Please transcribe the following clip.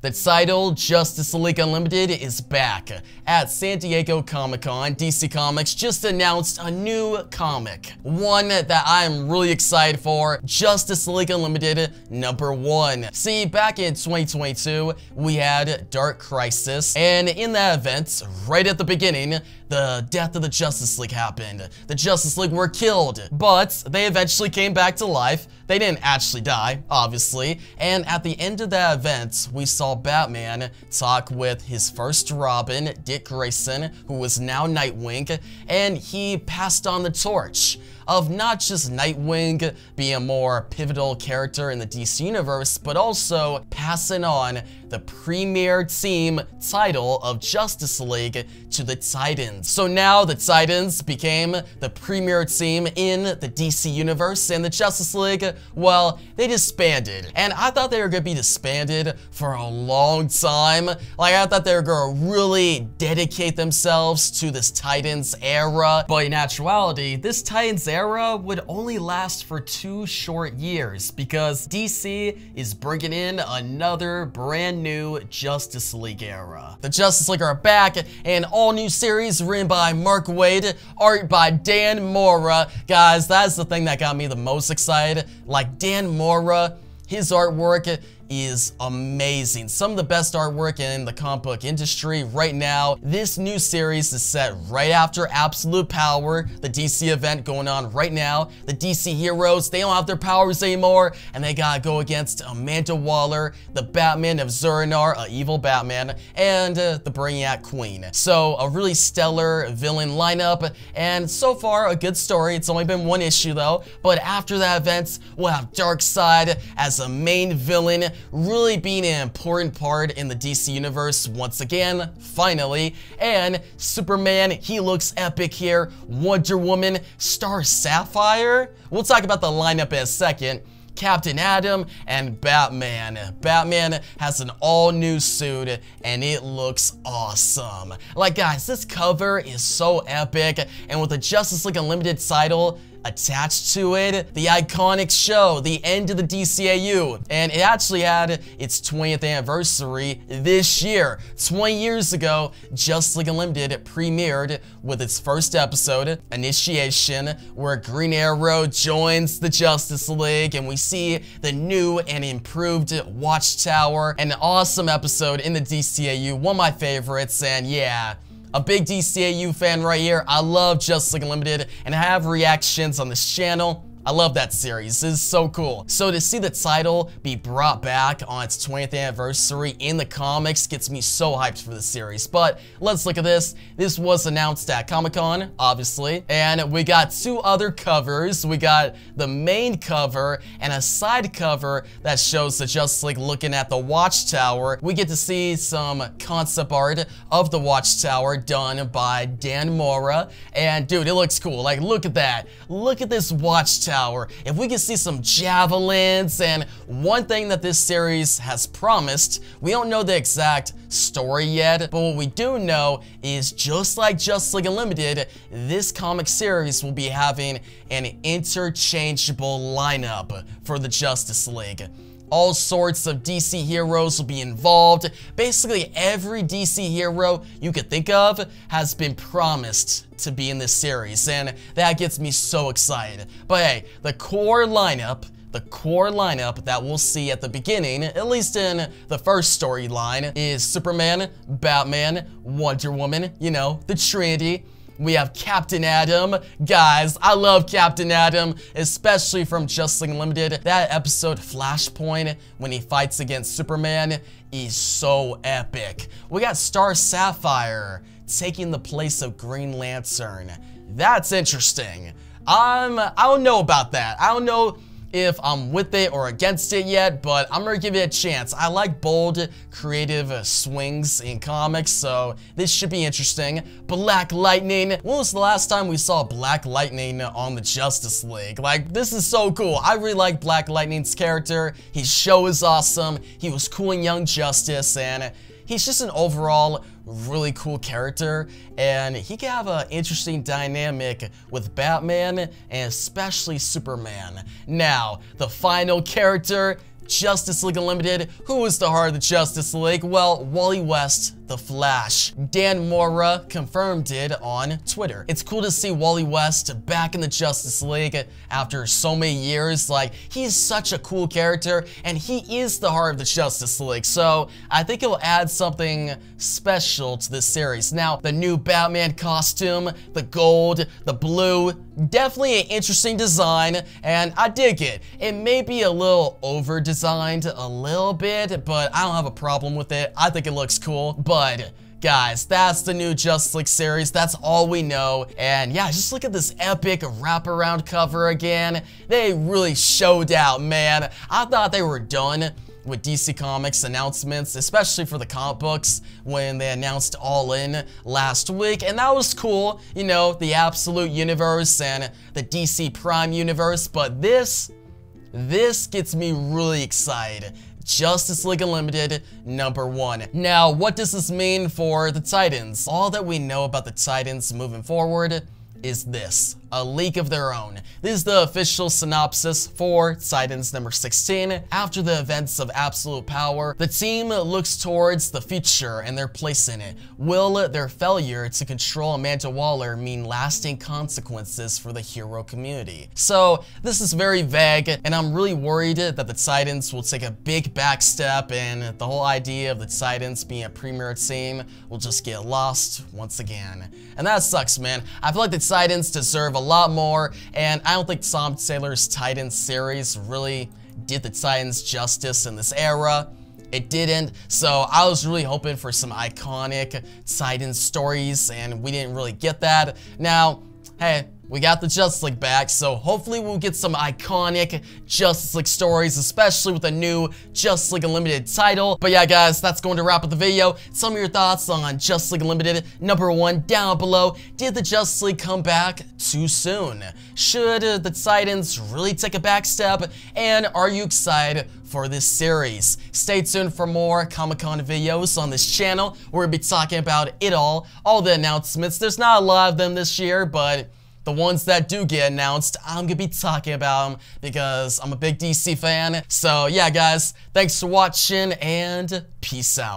The title Justice League Unlimited is back. At San Diego Comic-Con, DC Comics just announced a new comic. One that I am really excited for, Justice League Unlimited #1. See, back in 2022, we had Dark Crisis, and in that event, right at the beginning, the death of the Justice League happened. The Justice League were killed, but they eventually came back to life. They didn't actually die, obviously, and at the end of that event, we saw Batman talk with his first Robin, Dick Grayson, who was now Nightwing, and he passed on the torch of not just Nightwing being a more pivotal character in the DC Universe, but also passing on the premier team title of Justice League to the Titans. So now the Titans became the premier team in the DC Universe, and the Justice League, well, they disbanded. And I thought they were gonna be disbanded for a long time. Like, I thought they were gonna really dedicate themselves to this Titans era, but in actuality, this Titans era would only last for 2 short years because DC is bringing in another brand new Justice League era. The Justice League are back, an all-new series written by Mark Waid, art by Dan Mora. Guys, that's the thing that got me the most excited. Like, Dan Mora, his artwork is amazing. Some of the best artwork in the comic book industry right now. This new series is set right after Absolute Power, the DC event going on right now. The DC heroes, they don't have their powers anymore, and they gotta go against Amanda Waller, the Batman of Zur-En-Arrh, a evil Batman, and the Brainiac Queen. So a really stellar villain lineup, and so far a good story. It's only been 1 issue though, but after that event, we'll have Darkseid as a main villain, really being an important part in the DC Universe once again, finally. And Superman, he looks epic here. Wonder Woman, Star Sapphire. We'll talk about the lineup in a second. Captain Atom, and Batman. Batman has an all-new suit, and it looks awesome. Like, guys, this cover is so epic, and with the Justice League Unlimited title attached to it, the iconic show, the end of the DCAU, and it actually had its 20th anniversary this year. 20 years ago, Justice League Unlimited premiered with its first episode, Initiation, where Green Arrow joins the Justice League, and we see the new and improved Watchtower. An awesome episode in the DCAU, one of my favorites, and yeah, a big DCAU fan right here. I love Justice League Unlimited, and I have reactions on this channel. I love that series. This is so cool. So to see the title be brought back on its 20th anniversary in the comics gets me so hyped for the series. But let's look at this. This was announced at Comic-Con, obviously, and we got 2 other covers. We got the main cover and a side cover that shows the Justice League looking at the Watchtower. We get to see some concept art of the Watchtower done by Dan Mora, and dude, it looks cool. Like, look at that. Look at this Watchtower. If we can see some javelins, and one thing that this series has promised, we don't know the exact story yet, but what we do know is just like Justice League Unlimited, this comic series will be having an interchangeable lineup for the Justice League. All sorts of DC heroes will be involved. Basically, every DC hero you could think of has been promised to be in this series, and that gets me so excited. But hey, the core lineup that we'll see at the beginning, at least in the first storyline, is Superman, Batman, Wonder Woman, you know, the Trinity. We have Captain Atom. Guys, I love Captain Atom, especially from Justice League Unlimited. That episode, Flashpoint, when he fights against Superman, is so epic. We got Star Sapphire taking the place of Green Lantern. That's interesting. I don't know about that. I don't know if I'm with it or against it yet, but I'm gonna give it a chance. I like bold, creative swings in comics, so this should be interesting. Black Lightning. When was the last time we saw Black Lightning on the Justice League? Like, this is so cool. I really like Black Lightning's character. His show is awesome. He was cool in Young Justice, and he's just an overall really cool character, and he can have an interesting dynamic with Batman and especially Superman. Now, the final character, Justice League Unlimited. Who is the heart of the Justice League? Well, Wally West, the Flash. Dan Mora confirmed it on Twitter. It's cool to see Wally West back in the Justice League after so many years. Like, he's such a cool character, and he is the heart of the Justice League, so I think it'll add something special to this series. Now, the new Batman costume, the gold, the blue, definitely an interesting design, and I dig it. It may be a little over-designed a little bit, but I don't have a problem with it. I think it looks cool, but guys, that's the new Justice League series. That's all we know. And yeah, just look at this epic wraparound cover again. They really showed out, man. I thought they were done with DC Comics announcements, especially for the comic books when they announced All In last week, and that was cool, you know, the Absolute Universe and the DC Prime Universe, but this gets me really excited. Justice League Unlimited #1. Now, what does this mean for the Titans? All that we know about the Titans moving forward is this, a leak of their own. This is the official synopsis for Titans #16. After the events of Absolute Power, the team looks towards the future and their place in it. Will their failure to control Amanda Waller mean lasting consequences for the hero community? So this is very vague, and I'm really worried that the Titans will take a big back step, and the whole idea of the Titans being a premier team will just get lost once again. And that sucks, man. I feel like the Titans deserve a lot more, and I don't think Tom Taylor's Titans series really did the Titans justice in this era. It didn't, so I was really hoping for some iconic Titans stories, and we didn't really get that. Now, hey, we got the Justice League back, so hopefully we'll get some iconic Justice League stories, especially with a new Justice League Unlimited title. But yeah, guys, that's going to wrap up the video. Some of your thoughts on Justice League Unlimited #1 down below. Did the Justice League come back too soon? Should the Titans really take a back step? And are you excited for this series? Stay tuned for more Comic-Con videos on this channel. We'll be talking about it all the announcements. There's not a lot of them this year, but the ones that do get announced, I'm gonna be talking about them because I'm a big DC fan. So yeah, guys, thanks for watching and peace out.